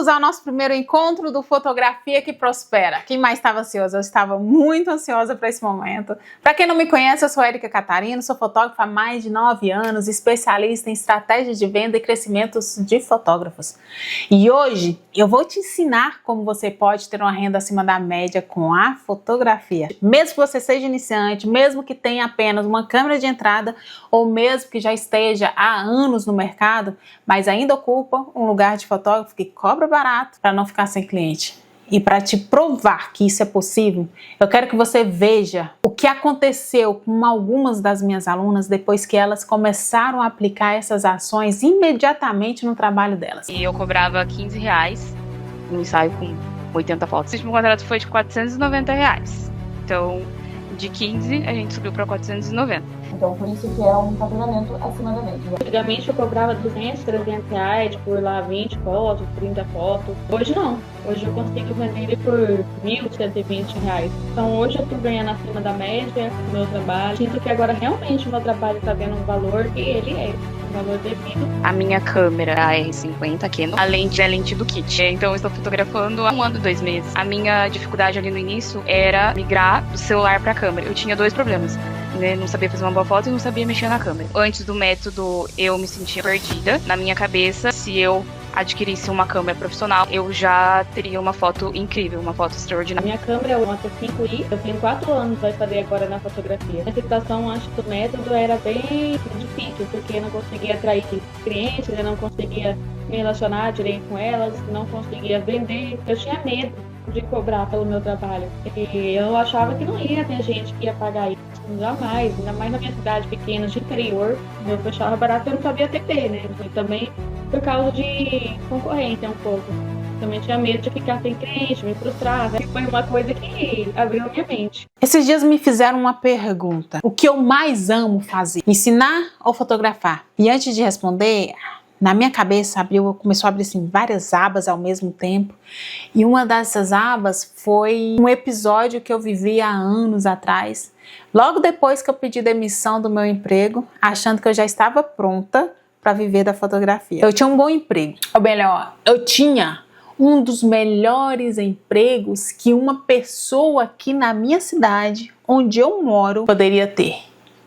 Bem-vindos ao nosso primeiro encontro do Fotografia que Prospera. Quem mais estava ansioso? Eu estava muito ansiosa para esse momento. Para quem não me conhece, eu sou Érica Catarino, sou fotógrafa há mais de 9 anos, especialista em estratégias de venda e crescimento de fotógrafos. E hoje eu vou te ensinar como você pode ter uma renda acima da média com a fotografia. Mesmo que você seja iniciante, mesmo que tenha apenas uma câmera de entrada ou mesmo que já esteja há anos no mercado, mas ainda ocupa um lugar de fotógrafo que cobra barato para não ficar sem cliente. E para te provar que isso é possível, eu quero que você veja o que aconteceu com algumas das minhas alunas depois que elas começaram a aplicar essas ações imediatamente no trabalho delas. E eu cobrava R$15 no ensaio com 80 fotos. O último contrato foi de R$490. Então, de 15 a gente subiu para 490. Então, por isso que é um faturamento acima da média. Antigamente eu cobrava R$200, R$300 por lá 20 fotos, 30 fotos. Hoje não. Hoje eu consigo vender ele por R$1.120. Então hoje eu tô ganhando acima da média do meu trabalho. Sinto que agora realmente o meu trabalho tá tendo um valor que ele é. Valor devido. A minha câmera, a R50 Canon, a lente é a lente do kit. Então eu estou fotografando há 1 ano e 2 meses. A minha dificuldade ali no início era migrar do celular para a câmera. Eu tinha 2 problemas. Não sabia fazer uma boa foto e não sabia mexer na câmera. Antes do método, eu me sentia perdida. Na minha cabeça, se eu adquirisse uma câmera profissional, eu já teria uma foto incrível, uma foto extraordinária. Minha câmera é uma T5i, eu tenho 4 anos, vai fazer agora na fotografia. A situação antes do método era bem difícil, porque eu não conseguia atrair clientes, eu não conseguia me relacionar direito com elas, não conseguia vender. Eu tinha medo de cobrar pelo meu trabalho. E eu achava que não ia ter gente que ia pagar isso. Jamais, ainda mais na minha cidade pequena, de interior, eu fechava barato, eu não sabia TP, né? E também por causa de concorrência um pouco. Também tinha medo de ficar sem cliente, me frustrar. Foi uma coisa que abriu a minha mente. Esses dias me fizeram uma pergunta. O que eu mais amo fazer? Ensinar ou fotografar? E antes de responder, na minha cabeça começou a abrir assim, várias abas ao mesmo tempo. E uma dessas abas foi um episódio que eu vivi há anos atrás. Logo depois que eu pedi demissão do meu emprego, achando que eu já estava pronta para viver da fotografia. Eu tinha um bom emprego. Ou melhor, eu tinha um dos melhores empregos que uma pessoa aqui na minha cidade, onde eu moro, poderia ter.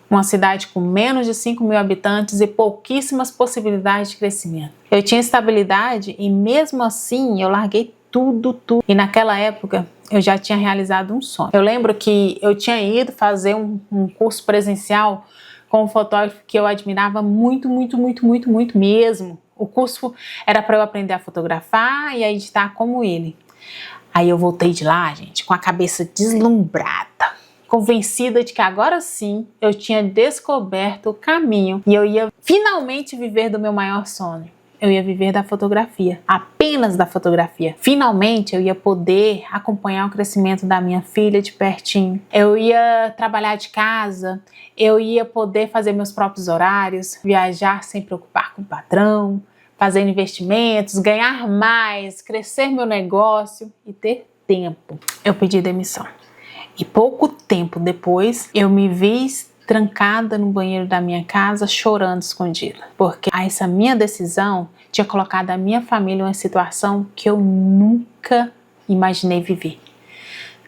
Uma cidade com menos de 5.000 habitantes e pouquíssimas possibilidades de crescimento. Eu tinha estabilidade e mesmo assim eu larguei tudo. E naquela época eu já tinha realizado um sonho. Eu lembro que eu tinha ido fazer um curso presencial com um fotógrafo que eu admirava muito mesmo. O curso era para eu aprender a fotografar e a editar como ele. Aí eu voltei de lá, gente, com a cabeça deslumbrada, convencida de que agora sim eu tinha descoberto o caminho e eu ia finalmente viver do meu maior sonho. Eu ia viver da fotografia, apenas da fotografia. Finalmente eu ia poder acompanhar o crescimento da minha filha de pertinho. Eu ia trabalhar de casa, eu ia poder fazer meus próprios horários, viajar sem preocupar com o patrão, fazer investimentos, ganhar mais, crescer meu negócio e ter tempo. Eu pedi demissão. E pouco tempo depois eu me vi trancada no banheiro da minha casa, chorando escondida. Porque essa minha decisão tinha colocado a minha família em uma situação que eu nunca imaginei viver.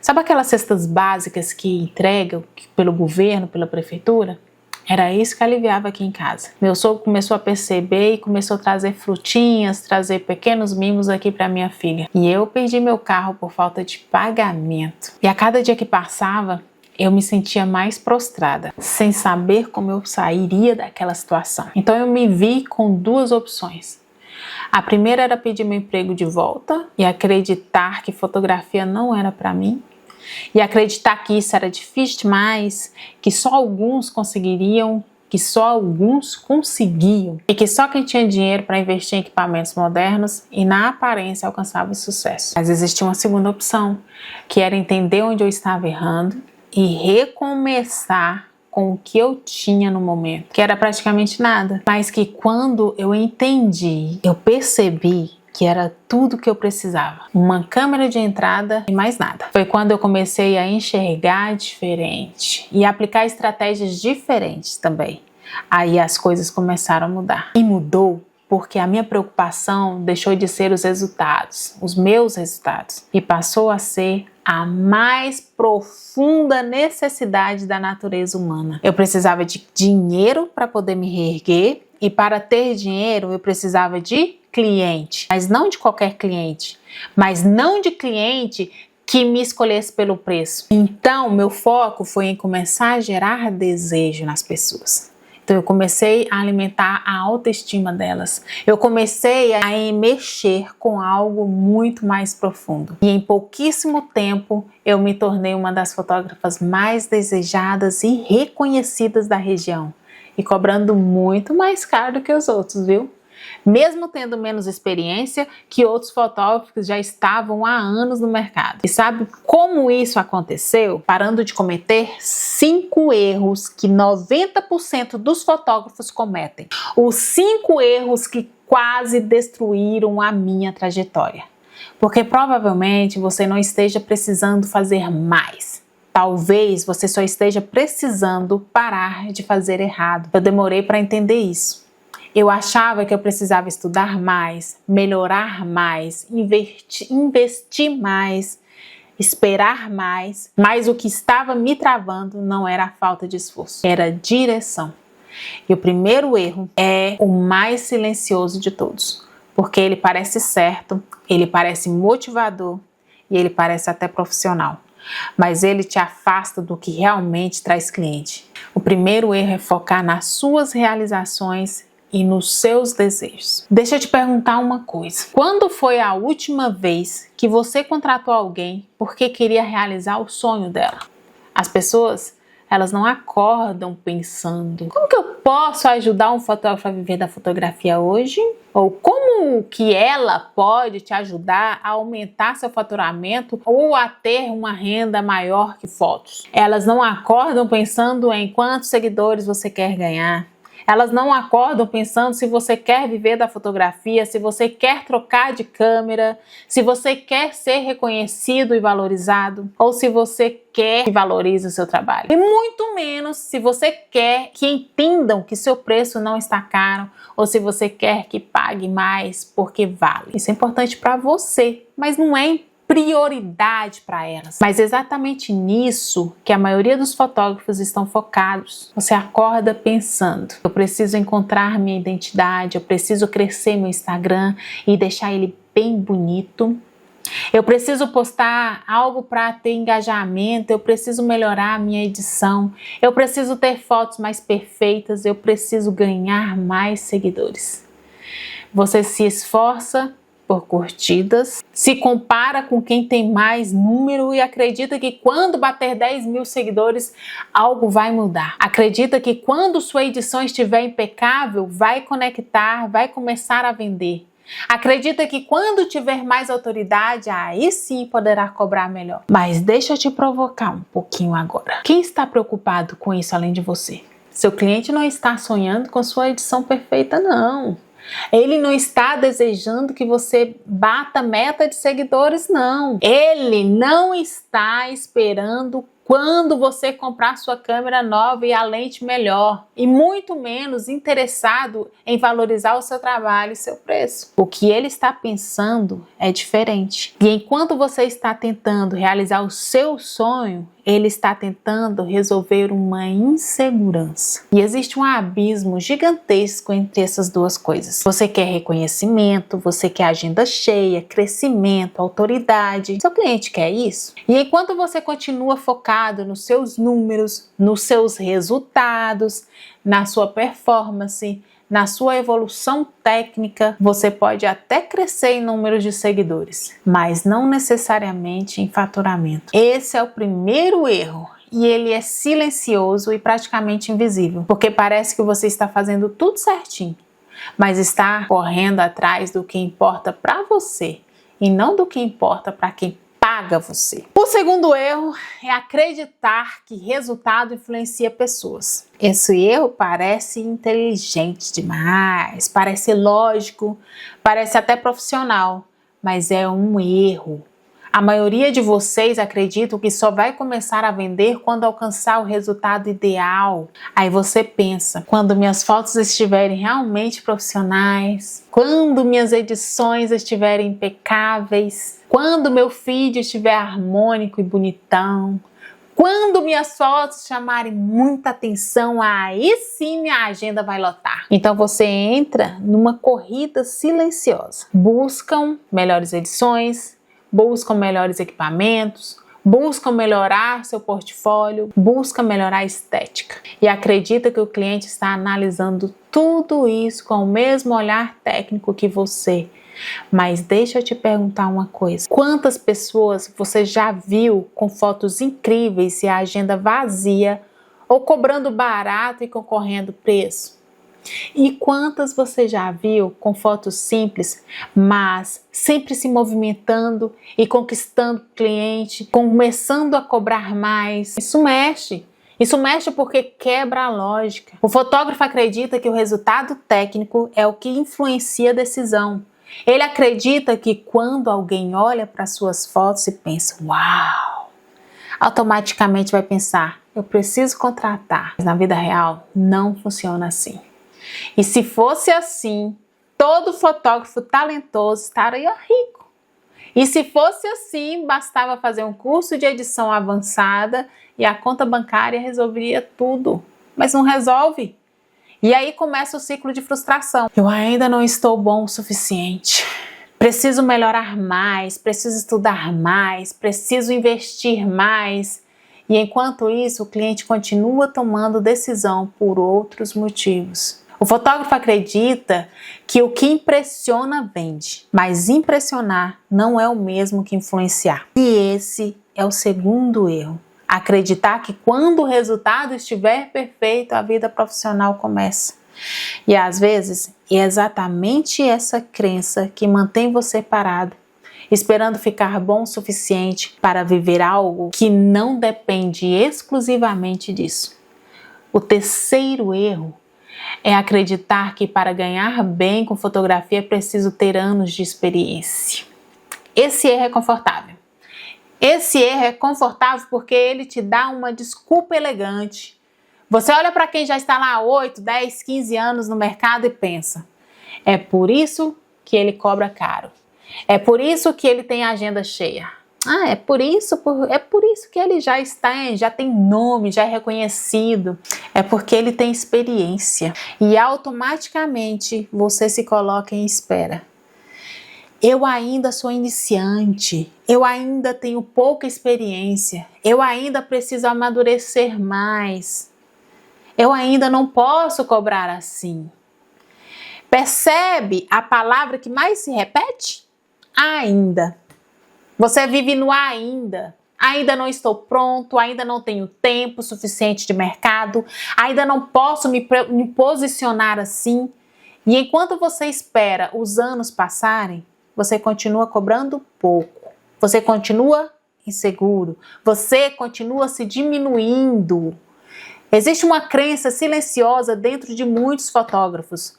Sabe aquelas cestas básicas que entregam pelo governo, pela prefeitura? Era isso que aliviava aqui em casa. Meu sogro começou a perceber e começou a trazer frutinhas, trazer pequenos mimos aqui para minha filha. E eu perdi meu carro por falta de pagamento. E a cada dia que passava, eu me sentia mais prostrada, sem saber como eu sairia daquela situação. Então eu me vi com 2 opções. A primeira era pedir meu emprego de volta e acreditar que fotografia não era para mim. E acreditar que isso era difícil demais, que só alguns conseguiriam, que só alguns conseguiam. E que só quem tinha dinheiro para investir em equipamentos modernos e na aparência alcançava o sucesso. Mas existia uma segunda opção, que era entender onde eu estava errando e recomeçar com o que eu tinha no momento, que era praticamente nada, mas que quando eu entendi, eu percebi que era tudo que eu precisava. Uma câmera de entrada e mais nada. Foi quando eu comecei a enxergar diferente e aplicar estratégias diferentes também. Aí as coisas começaram a mudar. E mudou porque a minha preocupação deixou de ser os resultados, os meus resultados, e passou a ser a mais profunda necessidade da natureza humana. Eu precisava de dinheiro para poder me reerguer, e para ter dinheiro eu precisava de cliente, mas não de qualquer cliente, mas não de cliente que me escolhesse pelo preço. Então, meu foco foi em começar a gerar desejo nas pessoas. Então, eu comecei a alimentar a autoestima delas. Eu comecei a mexer com algo muito mais profundo. E em pouquíssimo tempo, eu me tornei uma das fotógrafas mais desejadas e reconhecidas da região. E cobrando muito mais caro do que os outros, viu? Mesmo tendo menos experiência que outros fotógrafos já estavam há anos no mercado. E sabe como isso aconteceu? Parando de cometer 5 erros que 90% dos fotógrafos cometem. Os 5 erros que quase destruíram a minha trajetória. Porque provavelmente você não esteja precisando fazer mais. Talvez você só esteja precisando parar de fazer errado. Eu demorei para entender isso. Eu achava que eu precisava estudar mais, melhorar mais, investir mais, esperar mais, mas o que estava me travando não era a falta de esforço, era direção. E o primeiro erro é o mais silencioso de todos, porque ele parece certo, ele parece motivador e ele parece até profissional, mas ele te afasta do que realmente traz cliente. O primeiro erro é focar nas suas realizações e nos seus desejos. Deixa eu te perguntar uma coisa. Quando foi a última vez que você contratou alguém porque queria realizar o sonho dela? As pessoas, elas não acordam pensando: como que eu posso ajudar um fotógrafo a viver da fotografia hoje? Ou como que ela pode te ajudar a aumentar seu faturamento ou a ter uma renda maior que fotos? Elas não acordam pensando em quantos seguidores você quer ganhar. Elas não acordam pensando se você quer viver da fotografia, se você quer trocar de câmera, se você quer ser reconhecido e valorizado, ou se você quer que valorize o seu trabalho. E muito menos se você quer que entendam que seu preço não está caro, ou se você quer que pague mais porque vale. Isso é importante para você, mas não é prioridade para elas. Mas é exatamente nisso que a maioria dos fotógrafos estão focados. Você acorda pensando: eu preciso encontrar minha identidade, eu preciso crescer meu Instagram e deixar ele bem bonito. Eu preciso postar algo para ter engajamento, eu preciso melhorar a minha edição, eu preciso ter fotos mais perfeitas, eu preciso ganhar mais seguidores. Você se esforça por curtidas, se compara com quem tem mais número e acredita que quando bater 10 mil seguidores, algo vai mudar. Acredita que quando sua edição estiver impecável, vai conectar, vai começar a vender. Acredita que quando tiver mais autoridade, aí sim poderá cobrar melhor. Mas deixa eu te provocar um pouquinho agora. Quem está preocupado com isso além de você? Seu cliente não está sonhando com sua edição perfeita, não. Ele não está desejando que você bata meta de seguidores, não. Ele não está esperando quando você comprar sua câmera nova e a lente melhor, e muito menos interessado em valorizar o seu trabalho e seu preço. O que ele está pensando é diferente. E enquanto você está tentando realizar o seu sonho, ele está tentando resolver uma insegurança. E existe um abismo gigantesco entre essas duas coisas. Você quer reconhecimento, você quer agenda cheia, crescimento, autoridade. Seu cliente quer isso? E enquanto você continua focado nos seus números, nos seus resultados, na sua performance, na sua evolução técnica, você pode até crescer em números de seguidores, mas não necessariamente em faturamento. Esse é o primeiro erro. E ele é silencioso e praticamente invisível, porque parece que você está fazendo tudo certinho, mas está correndo atrás do que importa para você e não do que importa para quem paga você. O segundo erro é acreditar que resultado influencia pessoas. Esse erro parece inteligente demais, parece lógico, parece até profissional, mas é um erro. A maioria de vocês acreditam que só vai começar a vender quando alcançar o resultado ideal. Aí você pensa, quando minhas fotos estiverem realmente profissionais, quando minhas edições estiverem impecáveis, quando meu feed estiver harmônico e bonitão, quando minhas fotos chamarem muita atenção, aí sim minha agenda vai lotar. Então você entra numa corrida silenciosa. Buscam melhores edições, buscam melhores equipamentos, buscam melhorar seu portfólio, buscam melhorar a estética. E acredita que o cliente está analisando tudo isso com o mesmo olhar técnico que você. Mas deixa eu te perguntar uma coisa. Quantas pessoas você já viu com fotos incríveis e a agenda vazia ou cobrando barato e concorrendo preço? E quantas você já viu com fotos simples, mas sempre se movimentando e conquistando cliente, começando a cobrar mais? Isso mexe. Isso mexe porque quebra a lógica. O fotógrafo acredita que o resultado técnico é o que influencia a decisão. Ele acredita que quando alguém olha para suas fotos e pensa, uau, automaticamente vai pensar, eu preciso contratar. Mas na vida real não funciona assim. E se fosse assim, todo fotógrafo talentoso estaria rico. E se fosse assim, bastava fazer um curso de edição avançada e a conta bancária resolveria tudo. Mas não resolve. E aí começa o ciclo de frustração. Eu ainda não estou bom o suficiente. Preciso melhorar mais, preciso estudar mais, preciso investir mais. E enquanto isso, o cliente continua tomando decisão por outros motivos. O fotógrafo acredita que o que impressiona vende, mas impressionar não é o mesmo que influenciar. E esse é o segundo erro. Acreditar que quando o resultado estiver perfeito, a vida profissional começa. E às vezes é exatamente essa crença que mantém você parado, esperando ficar bom o suficiente para viver algo que não depende exclusivamente disso. O terceiro erro é acreditar que para ganhar bem com fotografia é preciso ter anos de experiência. Esse erro é confortável. Esse erro é confortável porque ele te dá uma desculpa elegante. Você olha para quem já está lá há 8, 10, 15 anos no mercado e pensa, é por isso que ele cobra caro. É por isso que ele tem a agenda cheia. É por isso que ele já tem nome, já é reconhecido. É porque ele tem experiência. E automaticamente você se coloca em espera. Eu ainda sou iniciante, eu ainda tenho pouca experiência, eu ainda preciso amadurecer mais, eu ainda não posso cobrar assim. Percebe a palavra que mais se repete? Ainda. Você vive no ainda. Ainda não estou pronto, ainda não tenho tempo suficiente de mercado, ainda não posso me posicionar assim. E enquanto você espera os anos passarem, você continua cobrando pouco, você continua inseguro, você continua se diminuindo. Existe uma crença silenciosa dentro de muitos fotógrafos.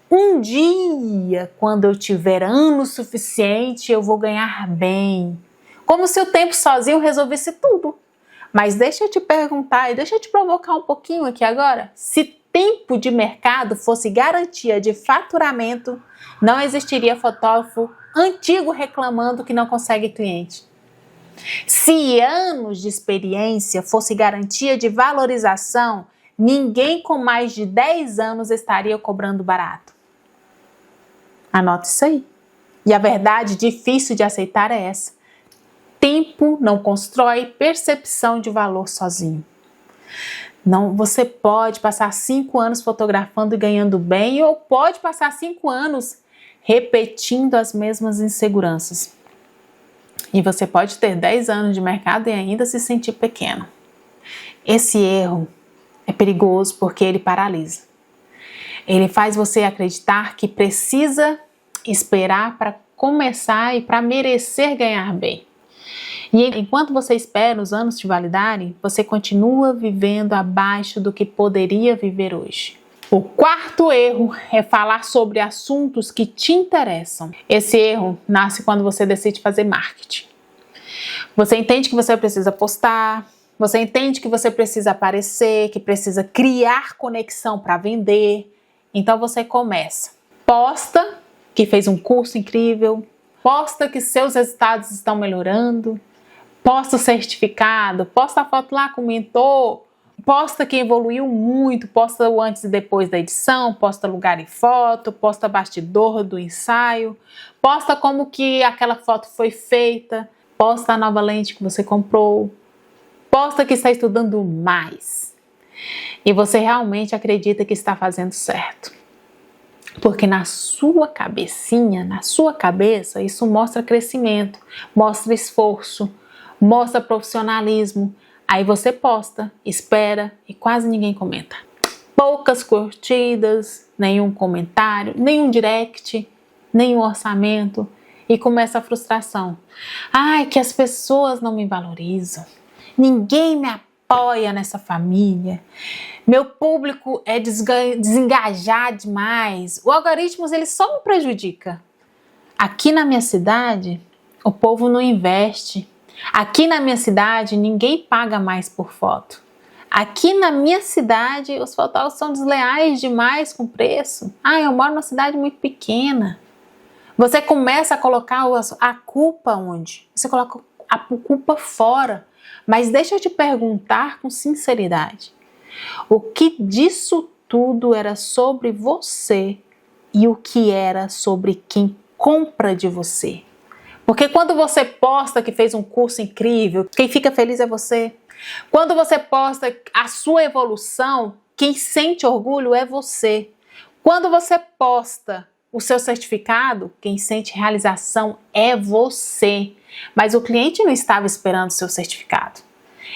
Um dia, quando eu tiver anos suficiente, eu vou ganhar bem. Como se o tempo sozinho resolvesse tudo. Mas deixa eu te perguntar e deixa eu te provocar um pouquinho aqui agora. Se tempo de mercado fosse garantia de faturamento, não existiria fotógrafo antigo reclamando que não consegue cliente. Se anos de experiência fosse garantia de valorização, ninguém com mais de 10 anos estaria cobrando barato. Anote isso aí. E a verdade difícil de aceitar é essa. Tempo não constrói percepção de valor sozinho. Não, você pode passar 5 anos fotografando e ganhando bem, ou pode passar 5 anos repetindo as mesmas inseguranças. E você pode ter 10 anos de mercado e ainda se sentir pequeno. Esse erro é perigoso porque ele paralisa. Ele faz você acreditar que precisa esperar para começar e para merecer ganhar bem. E enquanto você espera os anos te validarem, você continua vivendo abaixo do que poderia viver hoje. O quarto erro é falar sobre assuntos que te interessam. Esse erro nasce quando você decide fazer marketing. Você entende que você precisa postar, você entende que você precisa aparecer, que precisa criar conexão para vender. Então você começa. Posta que fez um curso incrível, posta que seus resultados estão melhorando, posta o certificado, posta a foto lá com o mentor, posta que evoluiu muito, posta o antes e depois da edição, posta lugar e foto, posta bastidor do ensaio, posta como que aquela foto foi feita, posta a nova lente que você comprou, posta que está estudando mais. E você realmente acredita que está fazendo certo. Porque na sua cabecinha, na sua cabeça, isso mostra crescimento, mostra esforço, mostra profissionalismo. Aí você posta, espera e quase ninguém comenta. Poucas curtidas, nenhum comentário, nenhum direct, nenhum orçamento. E começa a frustração. Ai, que as pessoas não me valorizam. Ninguém me apoia nessa família. Meu público é desengajado demais. O algoritmo ele só me prejudica. Aqui na minha cidade, o povo não investe. Aqui na minha cidade, ninguém paga mais por foto. Aqui na minha cidade, os fotógrafos são desleais demais com preço. Ah, eu moro numa cidade muito pequena. Você começa a colocar a culpa onde? Você coloca a culpa fora. Mas deixa eu te perguntar com sinceridade. O que disso tudo era sobre você e o que era sobre quem compra de você? Porque quando você posta que fez um curso incrível, quem fica feliz é você. Quando você posta a sua evolução, quem sente orgulho é você. Quando você posta o seu certificado, quem sente realização é você. Mas o cliente não estava esperando o seu certificado.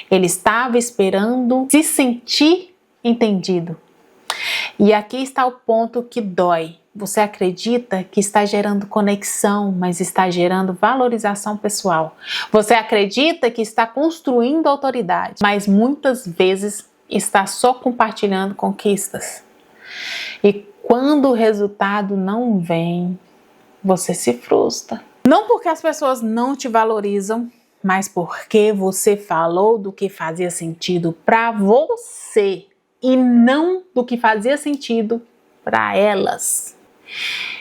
Ele estava esperando se sentir entendido. E aqui está o ponto que dói. Você acredita que está gerando conexão, mas está gerando valorização pessoal. Você acredita que está construindo autoridade, mas muitas vezes está só compartilhando conquistas. E quando o resultado não vem, você se frustra. Não porque as pessoas não te valorizam, mas porque você falou do que fazia sentido para você e não do que fazia sentido para elas.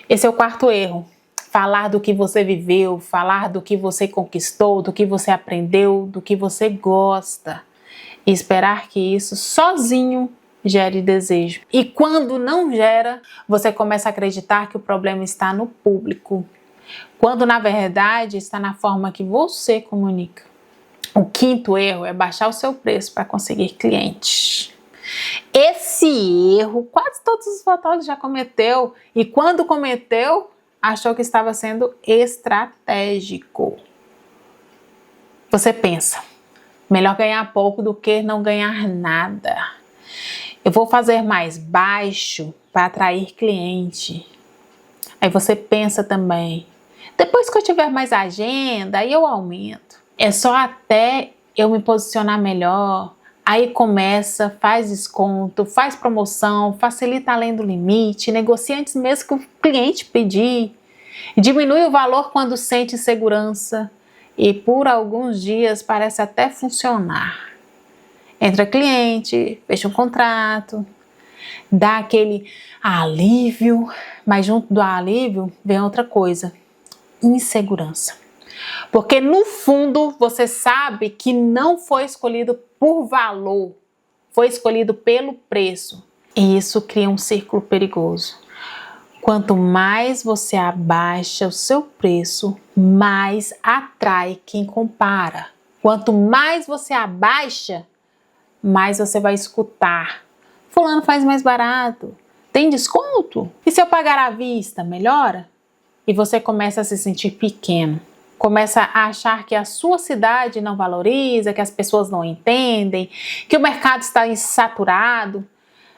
Esse é o quarto erro. Falar do que você viveu, falar do que você conquistou, do que você aprendeu, do que você gosta. E esperar que isso sozinho gere desejo. E quando não gera, você começa a acreditar que o problema está no público. Quando na verdade está na forma que você comunica. O quinto erro é baixar o seu preço para conseguir clientes. Esse erro quase todos os fotógrafos já cometeu e quando cometeu, achou que estava sendo estratégico. Você pensa, melhor ganhar pouco do que não ganhar nada. Eu vou fazer mais baixo para atrair cliente. Aí você pensa também, depois que eu tiver mais agenda, aí eu aumento. É só até eu me posicionar melhor. Aí começa, faz desconto, faz promoção, facilita além do limite, negocia antes mesmo que o cliente pedir. Diminui o valor quando sente insegurança e por alguns dias parece até funcionar. Entra cliente, fecha um contrato, dá aquele alívio, mas junto do alívio vem outra coisa. Insegurança. Porque no fundo você sabe que não foi escolhido por valor, foi escolhido pelo preço. E isso cria um círculo perigoso. Quanto mais você abaixa o seu preço, mais atrai quem compara. Quanto mais você abaixa, mais você vai escutar. Fulano faz mais barato, tem desconto? E se eu pagar à vista, melhora? E você começa a se sentir pequeno. Começa a achar que a sua cidade não valoriza, que as pessoas não entendem, que o mercado está insaturado.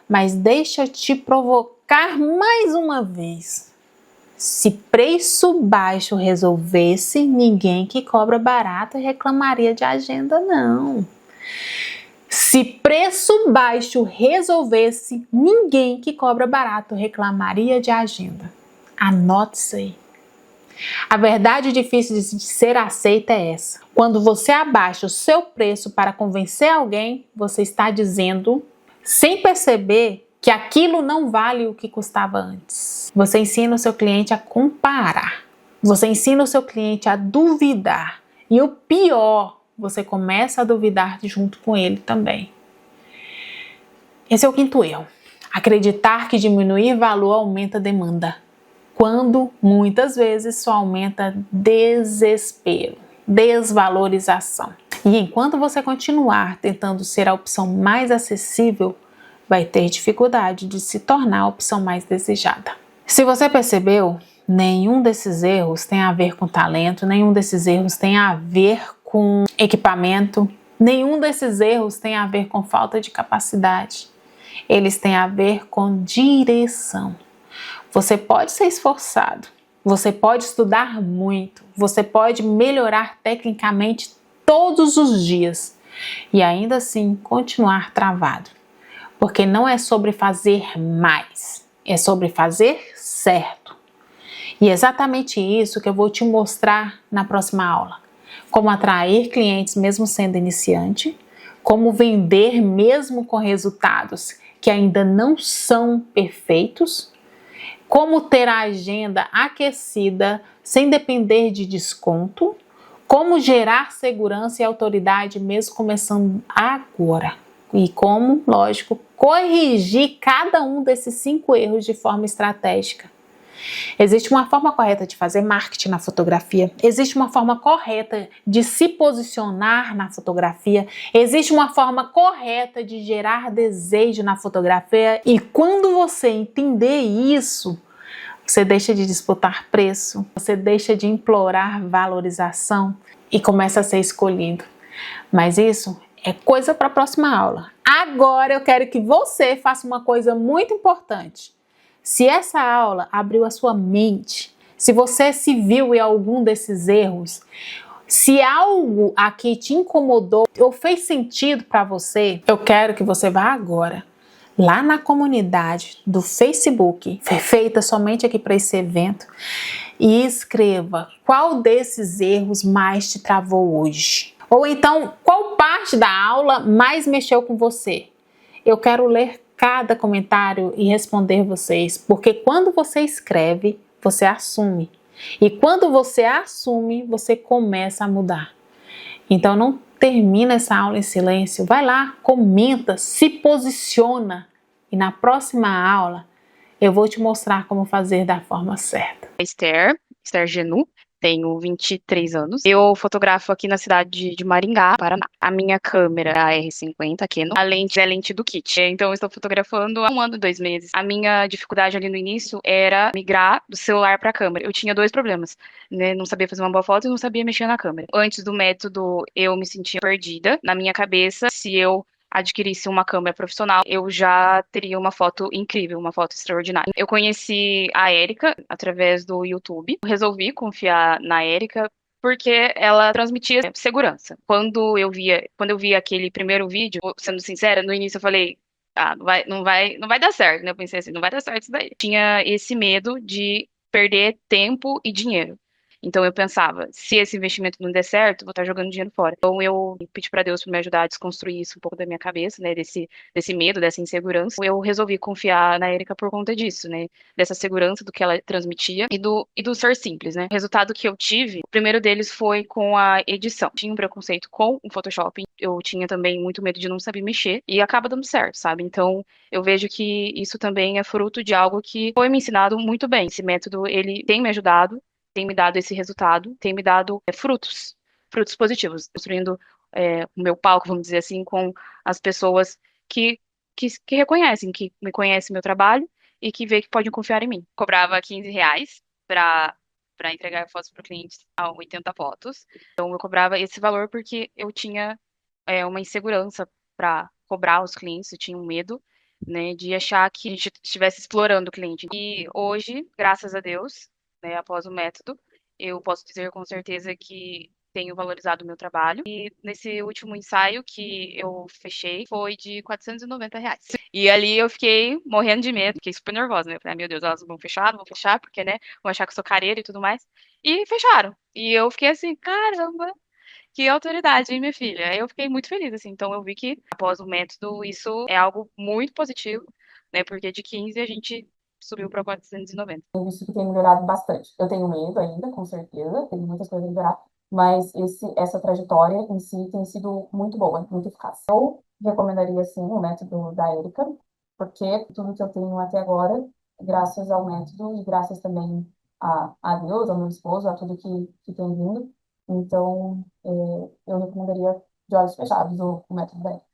Mas deixa eu te provocar mais uma vez. Se preço baixo resolvesse, ninguém que cobra barato reclamaria de agenda, não. Se preço baixo resolvesse, ninguém que cobra barato reclamaria de agenda. Anote isso aí. A verdade difícil de ser aceita é essa. Quando você abaixa o seu preço para convencer alguém, você está dizendo, sem perceber, que aquilo não vale o que custava antes. Você ensina o seu cliente a comparar. Você ensina o seu cliente a duvidar. E o pior, você começa a duvidar junto com ele também. Esse é o quinto erro. Acreditar que diminuir valor aumenta a demanda, quando muitas vezes só aumenta desespero, desvalorização. E enquanto você continuar tentando ser a opção mais acessível, vai ter dificuldade de se tornar a opção mais desejada. Se você percebeu, nenhum desses erros tem a ver com talento, nenhum desses erros tem a ver com equipamento, nenhum desses erros tem a ver com falta de capacidade. Eles têm a ver com direção. Você pode ser esforçado, você pode estudar muito, você pode melhorar tecnicamente todos os dias e ainda assim continuar travado. Porque não é sobre fazer mais, é sobre fazer certo. E é exatamente isso que eu vou te mostrar na próxima aula. Como atrair clientes mesmo sendo iniciante, como vender mesmo com resultados que ainda não são perfeitos, como ter a agenda aquecida sem depender de desconto, como gerar segurança e autoridade mesmo começando agora. E como, lógico, corrigir cada um desses 5 erros de forma estratégica. Existe uma forma correta de fazer marketing na fotografia, existe uma forma correta de se posicionar na fotografia, existe uma forma correta de gerar desejo na fotografia e quando você entender isso, você deixa de disputar preço, você deixa de implorar valorização e começa a ser escolhido. Mas isso é coisa para a próxima aula. Agora eu quero que você faça uma coisa muito importante. Se essa aula abriu a sua mente, se você se viu em algum desses erros, se algo aqui te incomodou ou fez sentido para você, eu quero que você vá agora lá na comunidade do Facebook, feita somente aqui para esse evento, e escreva qual desses erros mais te travou hoje. Ou então, qual parte da aula mais mexeu com você? Eu quero ler cada comentário e responder vocês, porque quando você escreve, você assume. E quando você assume, você começa a mudar. Então não termina essa aula em silêncio, vai lá, comenta, se posiciona. E na próxima aula, eu vou te mostrar como fazer da forma certa. Esther Genu, tenho 23 anos. Eu fotografo aqui na cidade de Maringá, Paraná. A minha câmera é a R50 Canon, a lente é a lente do kit. Então eu estou fotografando há 1 ano e 2 meses. A minha dificuldade ali no início era migrar do celular para a câmera. Eu tinha 2 problemas, né? Não sabia fazer uma boa foto e não sabia mexer na câmera. Antes do método, eu me sentia perdida. Na minha cabeça, se eu adquirisse uma câmera profissional, eu já teria uma foto incrível, uma foto extraordinária. Eu conheci a Érica através do YouTube. Resolvi confiar na Érica porque ela transmitia segurança. Quando eu vi aquele primeiro vídeo, sendo sincera, no início eu falei, não vai dar certo, né? Eu pensei assim, não vai dar certo isso daí. Tinha esse medo de perder tempo e dinheiro. Então eu pensava, se esse investimento não der certo, vou estar jogando dinheiro fora. Então eu pedi para Deus para me ajudar a desconstruir isso um pouco da minha cabeça, né, desse medo, dessa insegurança. Eu resolvi confiar na Erika por conta disso, né, dessa segurança do que ela transmitia e do ser simples, né. O resultado que eu tive, o primeiro deles foi com a edição. Tinha um preconceito com o Photoshop, eu tinha também muito medo de não saber mexer e acaba dando certo, sabe? Então eu vejo que isso também é fruto de algo que foi me ensinado muito bem. Esse método, ele tem me ajudado, tem me dado esse resultado, tem me dado frutos positivos, construindo o meu palco, vamos dizer assim, com as pessoas que reconhecem, que me conhecem meu trabalho e que vê que podem confiar em mim. Cobrava R$ 15 para entregar fotos para o cliente a 80 fotos. Então eu cobrava esse valor porque eu tinha uma insegurança para cobrar os clientes, eu tinha um medo, né, de achar que a gente estivesse explorando o cliente. E hoje, graças a Deus, né, após o método, eu posso dizer com certeza que tenho valorizado o meu trabalho. E nesse último ensaio que eu fechei foi de R$ 490. E ali eu fiquei morrendo de medo, fiquei super nervosa, né? Eu falei, meu Deus, elas vão fechar, não vão fechar, porque, né, vão achar que eu sou careira e tudo mais. E fecharam. E eu fiquei assim, caramba, que autoridade, hein, minha filha? Aí eu fiquei muito feliz, assim. Então eu vi que, após o método, isso é algo muito positivo, né? Porque de 15 a gente subiu para 490. Eu visto que tem melhorado bastante. Eu tenho medo ainda, com certeza, tem muitas coisas a melhorar, mas essa trajetória em si tem sido muito boa, muito eficaz. Eu recomendaria, sim, o método da Erika, porque tudo que eu tenho até agora, graças ao método e graças também a Deus, ao meu esposo, a tudo que tem vindo. Então, eu recomendaria de olhos fechados o método da Erika.